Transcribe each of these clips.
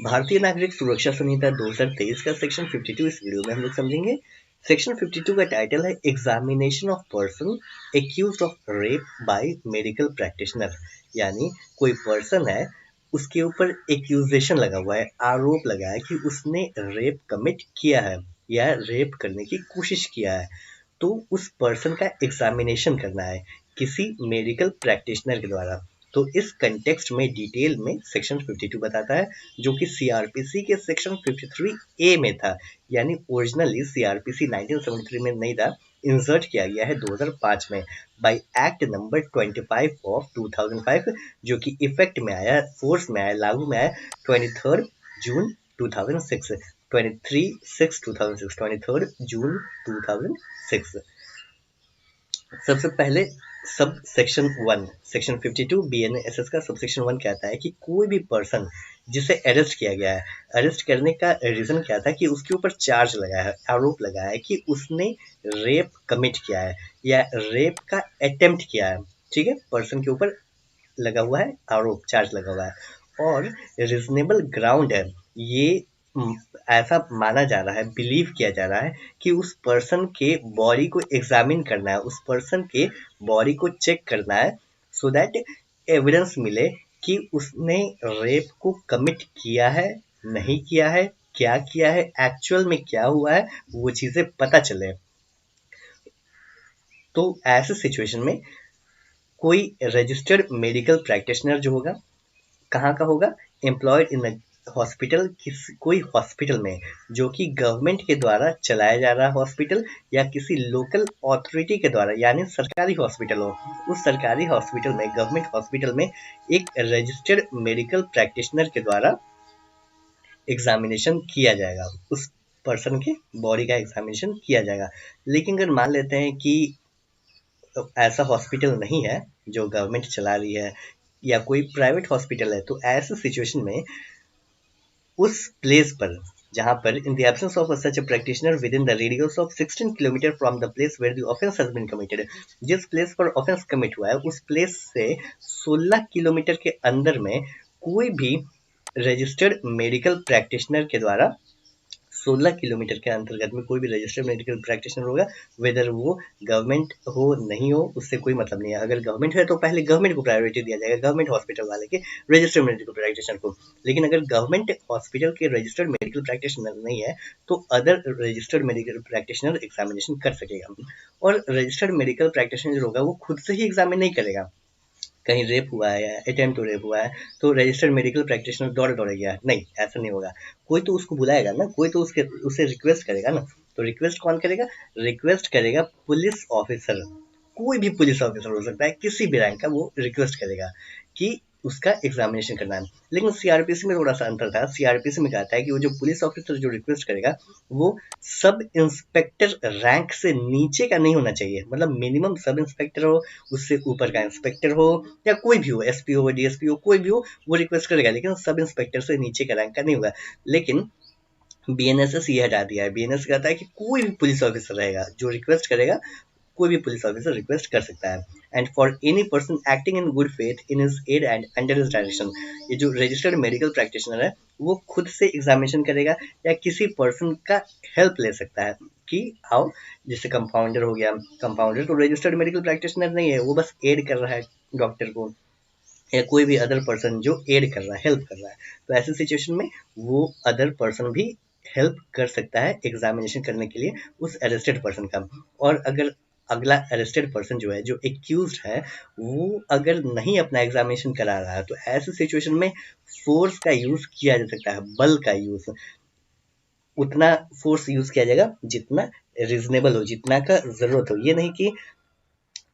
भारतीय नागरिक सुरक्षा संहिता 2023 का सेक्शन 52 इस वीडियो में हम लोग समझेंगे। सेक्शन 52 का टाइटल है examination of person accused of rape by medical practitioner. यानी कोई पर्सन है, उसके ऊपर एक्यूजेशन लगा हुआ है, आरोप लगा है कि उसने रेप कमिट किया है या रेप करने की कोशिश किया है, तो उस पर्सन का एग्जामिनेशन करना है किसी मेडिकल प्रैक्टिशनर के द्वारा। तो इस कंटेक्स्ट में डिटेल में सेक्शन 52 बताता है, जो कि सीआरपीसी के सेक्शन 53A में था। यानी ओरिजिनली सीआरपीसी 1973 में नहीं था, इंसर्ट किया गया है 2005 में बाय एक्ट नंबर 25 ऑफ 2005, जो कि इफेक्ट में आया, फोर्स में आया, लागू में आया 23 जून 2006, 23 जून 2006। सबसे पहले सब सेक्शन 1 सेक्शन 52 BNSS का सब सेक्शन 1 कहता है कि कोई भी पर्सन जिसे अरेस्ट किया गया है, अरेस्ट करने का रीजन क्या था कि उसके ऊपर चार्ज लगा है, आरोप लगा है कि उसने रेप कमिट किया है या रेप का अटेम्प्ट किया है। ठीक है, पर्सन के ऊपर लगा हुआ है आरोप, चार्ज लगा हुआ है और रीजनेबल ग्राउंड है, ये ऐसा माना जा रहा है, बिलीव किया जा रहा है कि उस पर्सन के बॉडी को एग्जामिन करना है, उस पर्सन के बॉडी को चेक करना है, सो दैट एविडेंस मिले कि उसने रेप को कमिट किया है, नहीं किया है, क्या किया है, एक्चुअल में क्या हुआ है, वो चीजें पता चले। तो ऐसे सिचुएशन में कोई रजिस्टर्ड मेडिकल प्रैक्टिशनर जो होगा, कहाँ का होगा, एम्प्लॉयड इन हॉस्पिटल, कोई हॉस्पिटल में जो कि गवर्नमेंट के द्वारा चलाया जा रहा हॉस्पिटल या किसी लोकल अथॉरिटी के द्वारा, यानी सरकारी हॉस्पिटल हो, उस सरकारी हॉस्पिटल में, गवर्नमेंट हॉस्पिटल में एक रजिस्टर्ड मेडिकल प्रैक्टिशनर के द्वारा एग्जामिनेशन किया जाएगा, उस पर्सन के बॉडी का एग्जामिनेशन किया जाएगा। लेकिन अगर मान लेते हैं कि ऐसा हॉस्पिटल नहीं है जो गवर्नमेंट चला रही है या कोई प्राइवेट हॉस्पिटल है, तो ऐसे सिचुएशन में उस प्लेस पर जहां पर in the absence of such a practitioner within the radius of 16 kilometre from the place where the offence has been committed, जिस प्लेस पर ऑफेंस कमिट हुआ है उस प्लेस से 16 किलोमीटर के अंदर में कोई भी रजिस्टर्ड मेडिकल प्रैक्टिशनर के द्वारा, 16 किलोमीटर के अंतर्गत में कोई भी रजिस्टर्ड मेडिकल प्रैक्टिशनर होगा, वेदर वो गवर्नमेंट हो नहीं हो उससे कोई मतलब नहीं है। अगर गवर्नमेंट है तो पहले गवर्नमेंट को प्रायोरिटी दिया जाएगा, गवर्नमेंट हॉस्पिटल वाले के रजिस्टर्ड मेडिकल प्रैक्टिशनर को। लेकिन अगर गवर्नमेंट हॉस्पिटल के रजिस्टर्ड मेडिकल प्रैक्टिशनर नहीं है तो other registered medical practitioner examination कर सकेगा। और रजिस्टर्ड मेडिकल प्रैक्टिशनर जो होगा वो खुद से ही एग्जामिन नहीं करेगा, कहीं रेप हुआ है या अटेम्प्ट टू रेप हुआ है तो रजिस्टर्ड मेडिकल प्रैक्टिशनर दौड़े गया, नहीं, ऐसा नहीं होगा। कोई तो उसको बुलाएगा ना, कोई तो उसे रिक्वेस्ट करेगा ना। तो रिक्वेस्ट कौन करेगा, रिक्वेस्ट करेगा पुलिस ऑफिसर, कोई भी पुलिस ऑफिसर हो सकता है, किसी भी रैंक का, वो रिक्वेस्ट करेगा कि उसका एग्जामिनेशन करना है। लेकिन सीआरपीसी में थोड़ा सा अंतर था, सीआरपीसी में कहता है कि वो जो पुलिस ऑफिसर जो रिक्वेस्ट करेगा वो सब इंस्पेक्टर रैंक से नीचे का नहीं होना चाहिए, मतलब मिनिमम सब इंस्पेक्टर हो, उससे ऊपर का इंस्पेक्टर हो या कोई भी हो, एसपी हो, डीएसपी हो, कोई भी हो, वो रिक्वेस्ट करेगा, लेकिन सब इंस्पेक्टर से नीचे का रैंक का नहीं होगा। लेकिन बीएनएसएस ये हटा दिया है, बीएनएस कहता है कि कोई भी पुलिस ऑफिसर रहेगा जो रिक्वेस्ट करेगा, कोई भी पुलिस ऑफिसर रिक्वेस्ट कर सकता है। And for any person acting in good faith in his aid and under his direction, ये जो रजिस्टर्ड मेडिकल प्रैक्टिशनर है वो खुद से एग्जामिनेशन करेगा या किसी पर्सन का हेल्प ले सकता है कि आओ, जैसे कंपाउंडर हो गया, कंपाउंडर तो रजिस्टर्ड मेडिकल प्रैक्टिशनर नहीं है, वो बस एड कर रहा है डॉक्टर को, या कोई भी अदर पर्सन जो एड कर रहा है, हेल्प कर रहा है, तो ऐसी सिचुएशन में वो अदर पर्सन भी हेल्प कर सकता है एग्जामिनेशन करने के लिए उस अरेस्टेड पर्सन का। और अगर अगला अरेस्टेड पर्सन जो है, जो एक्यूज्ड है, वो अगर नहीं अपना एग्जामिनेशन करा रहा है तो ऐसे सिचुएशन में फोर्स का यूज किया जा सकता है, बल का यूज, उतना फोर्स यूज किया जाएगा जितना रीजनेबल हो, जितना का जरूरत हो। ये नहीं कि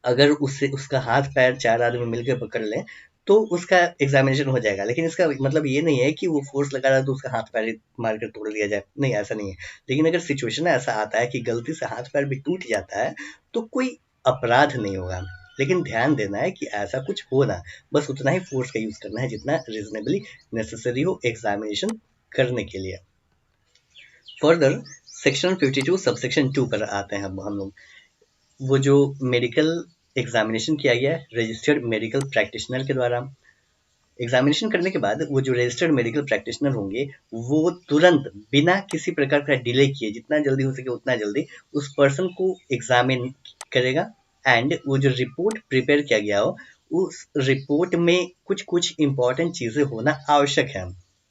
अगर उससे उसका हाथ पैर 4 आदमी मिलकर पकड़ लें तो उसका एग्जामिनेशन हो जाएगा, लेकिन इसका मतलब ये नहीं है कि वो फोर्स लगा रहा है तो उसका हाथ पैर मार कर तोड़ दिया जाए, नहीं, ऐसा नहीं है। लेकिन अगर सिचुएशन ऐसा आता है कि गलती से हाथ पैर भी टूट जाता है तो कोई अपराध नहीं होगा, लेकिन ध्यान देना है कि ऐसा कुछ हो ना, बस उतना ही फोर्स का यूज करना है जितना रीजनेबली नेसेसरी हो एग्जामिनेशन करने के लिए। फर्दर सेक्शन 52 सबसेक्शन 2 पर आते हैं हम लोग। वो जो मेडिकल एग्जामिनेशन किया गया है रजिस्टर्ड मेडिकल प्रैक्टिशनर के द्वारा, एग्जामिनेशन करने के बाद वो जो रजिस्टर्ड मेडिकल प्रैक्टिशनर होंगे वो तुरंत बिना किसी प्रकार का डिले किए जितना जल्दी हो सके उतना जल्दी उस पर्सन को एग्जामिन करेगा एंड वो जो रिपोर्ट प्रिपेयर किया गया हो उस रिपोर्ट में कुछ कुछ इंपॉर्टेंट चीजें होना आवश्यक है।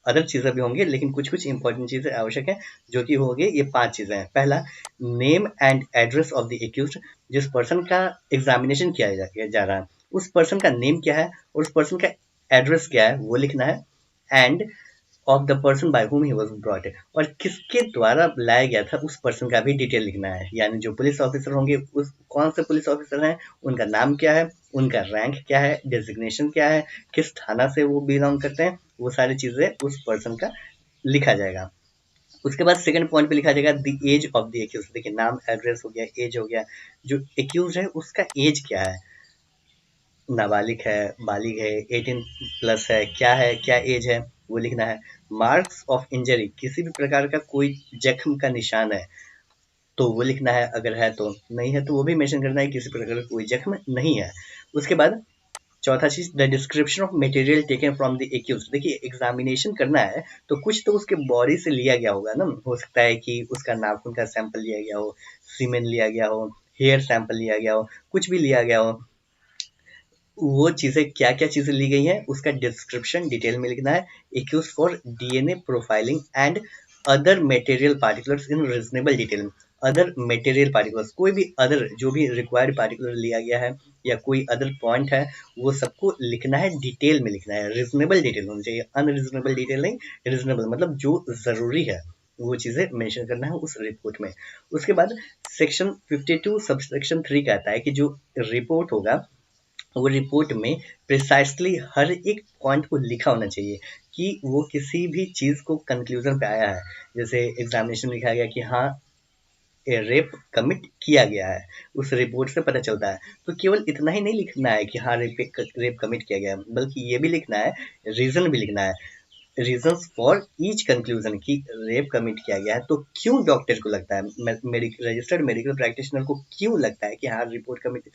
अदर चीजें भी होंगे लेकिन कुछ कुछ इंपॉर्टेंट चीजें आवश्यक है जो कि होंगे ये 5 चीजें हैं। पहला, name and address of the accused, जिस पर्सन का एग्जामिनेशन किया जा रहा है उस पर्सन का नेम क्या है और उस पर्सन का एड्रेस क्या है वो लिखना है। End of the person by whom he was brought, और किसके द्वारा लाया गया था उस पर्सन का भी डिटेल लिखना है। यानी जो पुलिस ऑफिसर होंगे उस कौन से पुलिस ऑफिसर हैं, उनका नाम क्या है, उनका रैंक क्या है, डेजिग्नेशन क्या है, किस थाना से वो बिलोंग करते हैं, वो सारी चीजें उस पर्सन का लिखा जाएगा। उसके बाद सेकंड पॉइंट पे लिखा जाएगा the age of the accused. देखिए नाम एड्रेस हो गया, एज हो गया, जो एक्यूज है उसका एज क्या है, नाबालिग है, बालिग है, 18 प्लस है, क्या एज है वो लिखना है। मार्क्स ऑफ इंजरी, किसी भी प्रकार का कोई जख्म का निशान है तो वो लिखना है, अगर है तो, नहीं है तो वो भी मेंशन करना है किसी प्रकार का कोई जख्म नहीं है। उसके बाद चौथा चीज, the description of material taken from the accused. देखिए एग्जामिनेशन करना है तो कुछ तो उसके बॉडी से लिया गया होगा ना, हो सकता है कि उसका नाखून का सैंपल लिया गया हो, सीमेन लिया गया हो, हेयर सैंपल लिया गया हो, कुछ भी लिया गया हो, वो चीजें क्या क्या चीजें ली गई हैं उसका डिस्क्रिप्शन डिटेल में लिखना है। Accused for DNA profiling and other material particulars in reasonable detail. Other material particulars, कोई भी अदर जो भी रिक्वायर्ड पार्टिकुलर लिया गया है या कोई अदर पॉइंट है वो सबको लिखना है, डिटेल में लिखना है। रीजनेबल डिटेल होनी चाहिए, अनरीजनेबल डिटेल नहीं, रीजनेबल मतलब जो जरूरी है वो चीजें मेंशन करना है उस रिपोर्ट में। उसके बाद सेक्शन 52 सबसेक्शन 3 कहता है कि जो रिपोर्ट होगा वो रिपोर्ट में प्रिसाइसली हर एक पॉइंट को लिखा होना चाहिए कि वो किसी भी चीज को कंक्लूजन पे आया है। जैसे एग्जामिनेशन लिखा गया कि हाँ रेप कमिट किया गया है, उस रिपोर्ट से पता चलता है। तो केवल इतना ही नहीं लिखना है कि हाँ रेप कमिट किया गया है, बल्कि ये भी लिखना है, रीजन भी लिखना है, रीजंस फॉर ईच कंक्लूजन की रेप कमिट किया गया है तो क्यों डॉक्टर को लगता है, रजिस्टर्ड मेडिकल प्रैक्टिशनर को क्यों लगता है कि हाँ रिपोर्ट कमिट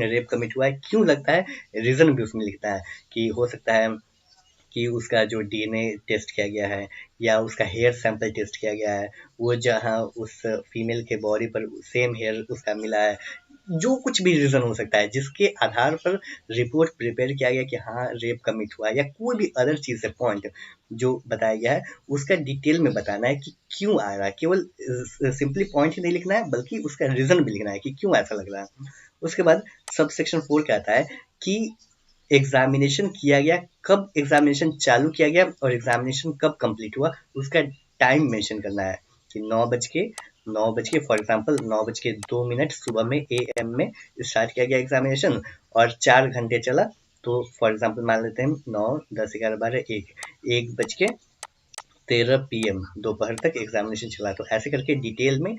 रेप कमिट हुआ है, क्यों लगता है, रीजन भी उसमें लिखता है कि हो सकता है कि उसका जो डीएनए टेस्ट किया गया है या उसका हेयर सैंपल टेस्ट किया गया है, वो जहाँ उस फीमेल के बॉडी पर सेम हेयर उसका मिला है, जो कुछ भी रीजन हो सकता है जिसके आधार पर रिपोर्ट प्रिपेयर किया गया कि हाँ रेप कमिट हुआ या कोई भी अदर चीज है पॉइंट जो बताया गया है उसका डिटेल में बताना है कि क्यों आ रहा है। केवल सिंपली पॉइंट ही नहीं लिखना है बल्कि उसका रीजन भी लिखना है कि क्यों ऐसा लग रहा है। उसके बाद सब सेक्शन 4 कहता है कि एग्जामिनेशन किया गया, कब एग्जामिनेशन चालू किया गया और एग्जामिनेशन कब कंप्लीट हुआ उसका टाइम मेंशन करना है कि 9 बज के फॉर एग्जांपल 9:02 सुबह में AM में स्टार्ट किया गया एग्जामिनेशन और 4 घंटे चला। तो फॉर एग्जांपल मान लेते हैं 9, 10, 11, 12, 1:13 PM दोपहर तक एग्जामिनेशन चला। तो ऐसे करके डिटेल में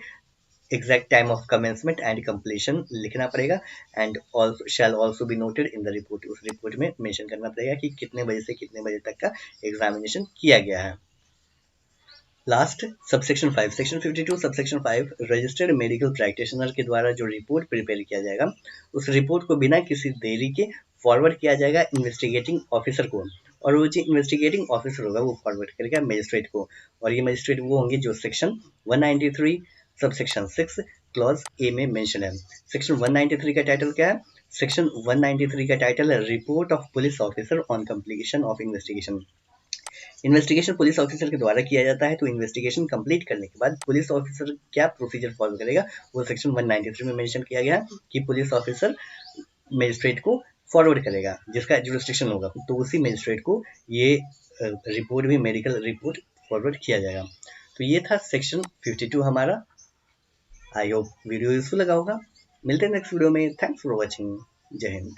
exact time of commencement and completion लिखना पड़ेगा and also shall also be noted in the report. उस रिपोर्ट में मेंशन करना पड़ेगा कि कितने बजे से कितने बजे तक का एग्जामिनेशन किया गया है। Last subsection 5, section 52 subsection 5, registered medical practitioner के द्वारा जो रिपोर्ट प्रिपेयर किया जाएगा उस रिपोर्ट को बिना किसी देरी के फॉरवर्ड किया जाएगा इन्वेस्टिगेटिंग ऑफिसर को, और वो जो इन्वेस्टिगेटिंग ऑफिसर होगा वो फॉरवर्ड करेगा मजिस्ट्रेट को, और ये मजिस्ट्रेट वो होंगे जो सेक्शन 193 सबसेक्शन 6 क्लॉज ए में मेंशन है। सेक्शन 193 का टाइटल क्या है? सेक्शन 193 का टाइटल है report of police officer on completion of investigation. Investigation police officer के द्वारा किया जाता है, तो इन्वेस्टिगेशन कंप्लीट करने के बाद पुलिस ऑफिसर क्या प्रोसीजर फॉलो करेगा वो सेक्शन 193 में मेंशन किया गया है कि पुलिस ऑफिसर मजिस्ट्रेट को फॉरवर्ड करेगा जिसका जुरिस्डिक्शन होगा, तो उसी मजिस्ट्रेट को ये रिपोर्ट भी मेडिकल रिपोर्ट फॉरवर्ड किया जाएगा। तो ये था सेक्शन 52 हमारा। आई होप वीडियो यूजफुल लगा होगा। मिलते हैं नेक्स्ट वीडियो में। Thanks for watching. जय हिंद।